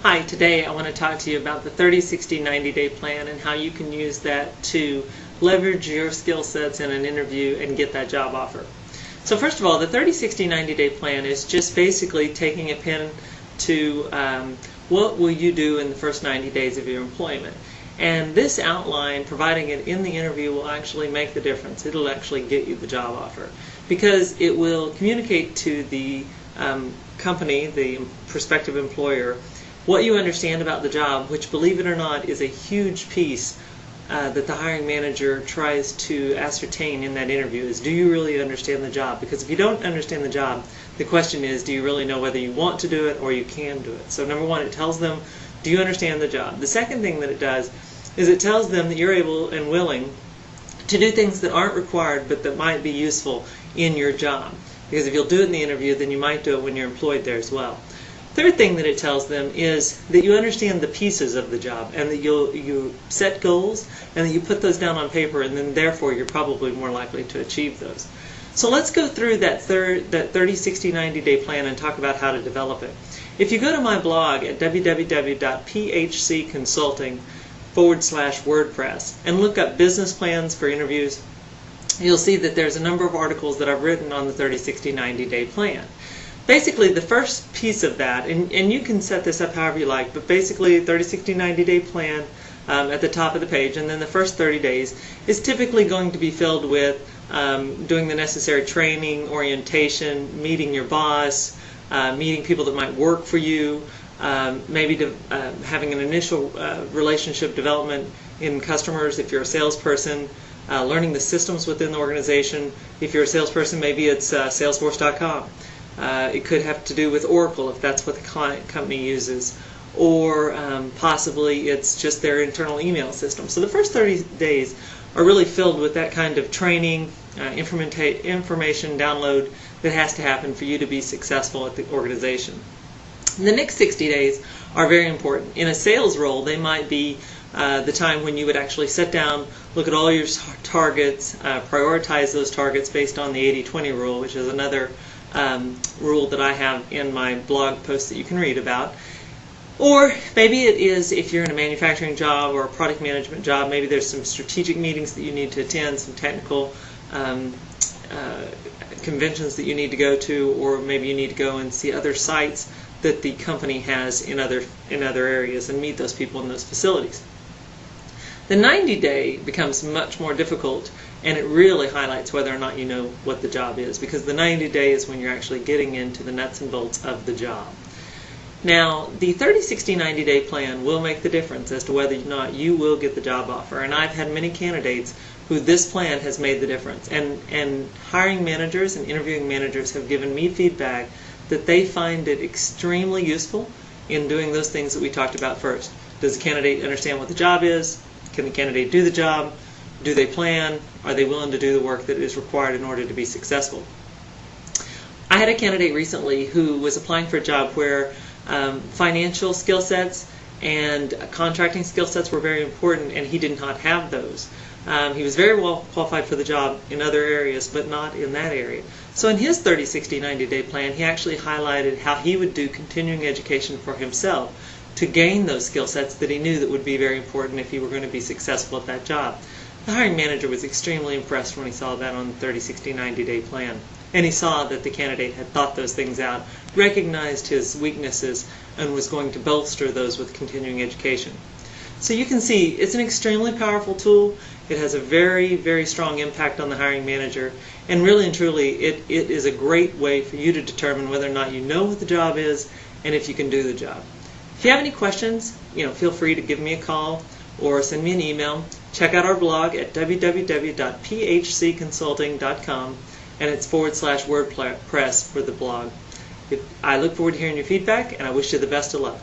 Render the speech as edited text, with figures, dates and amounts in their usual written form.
Hi, today I want to talk to you about the 30, 60, 90-day plan and how you can use that to leverage your skill sets in an interview and get that job offer. So first of all, the 30, 60, 90-day plan is just basically taking a pen to what will you do in the first 90 days of your employment. And this outline, providing it in the interview, will actually make the difference. It'll actually get you the job offer because it will communicate to the company, the prospective employer, what you understand about the job, which, believe it or not, is a huge piece that the hiring manager tries to ascertain in that interview is, do you really understand the job? Because if you don't understand the job, the question is, do you really know whether you want to do it or you can do it? So number one, it tells them, do you understand the job? The second thing that it does is it tells them that you're able and willing to do things that aren't required but that might be useful in your job. Because if you'll do it in the interview, then you might do it when you're employed there as well. Third thing that it tells them is that you understand the pieces of the job and that you set goals and that you put those down on paper, and then therefore you're probably more likely to achieve those. So let's go through that 30, 60, 90-day plan and talk about how to develop it. If you go to my blog at www.phcconsulting.com/WordPress and look up business plans for interviews, you'll see that there's a number of articles that I've written on the 30, 60, 90-day plan. Basically, the first piece of that, and you can set this up however you like, but basically 30, 60, 90-day plan at the top of the page, and then the first 30 days is typically going to be filled with doing the necessary training, orientation, meeting your boss, meeting people that might work for you, maybe having an initial relationship development in customers if you're a salesperson, learning the systems within the organization. If you're a salesperson, maybe it's Salesforce.com. It could have to do with Oracle if that's what the client company uses, or possibly it's just their internal email system. So the first 30 days are really filled with that kind of training, information download that has to happen for you to be successful at the organization. And the next 60 days are very important. In a sales role, they might be the time when you would actually sit down, look at all your targets, prioritize those targets based on the 80-20 rule, which is another rule that I have in my blog post that you can read about. Or maybe it is if you're in a manufacturing job or a product management job, maybe there's some strategic meetings that you need to attend, some technical conventions that you need to go to, or maybe you need to go and see other sites that the company has in other areas and meet those people in those facilities. The 90-day becomes much more difficult, and it really highlights whether or not you know what the job is, because the 90-day is when you're actually getting into the nuts and bolts of the job. Now, the 30, 60, 90-day plan will make the difference as to whether or not you will get the job offer, and I've had many candidates who this plan has made the difference, and hiring managers and interviewing managers have given me feedback that they find it extremely useful in doing those things that we talked about first. Does the candidate understand what the job is? Can the candidate do the job? Do they plan? Are they willing to do the work that is required in order to be successful? I had a candidate recently who was applying for a job where financial skill sets and contracting skill sets were very important, and he did not have those. He was very well qualified for the job in other areas, but not in that area. So in his 30, 60, 90-day plan, he actually highlighted how he would do continuing education for himself to gain those skill sets that he knew that would be very important if he were going to be successful at that job. The hiring manager was extremely impressed when he saw that on the 30, 60, 90-day plan. And he saw that the candidate had thought those things out, recognized his weaknesses, and was going to bolster those with continuing education. So you can see it's an extremely powerful tool. It has a very, very strong impact on the hiring manager. And really and truly, it is a great way for you to determine whether or not you know what the job is and if you can do the job. If you have any questions, feel free to give me a call or send me an email. Check out our blog at www.phcconsulting.com, and it's /WordPress for the blog. I look forward to hearing your feedback, and I wish you the best of luck.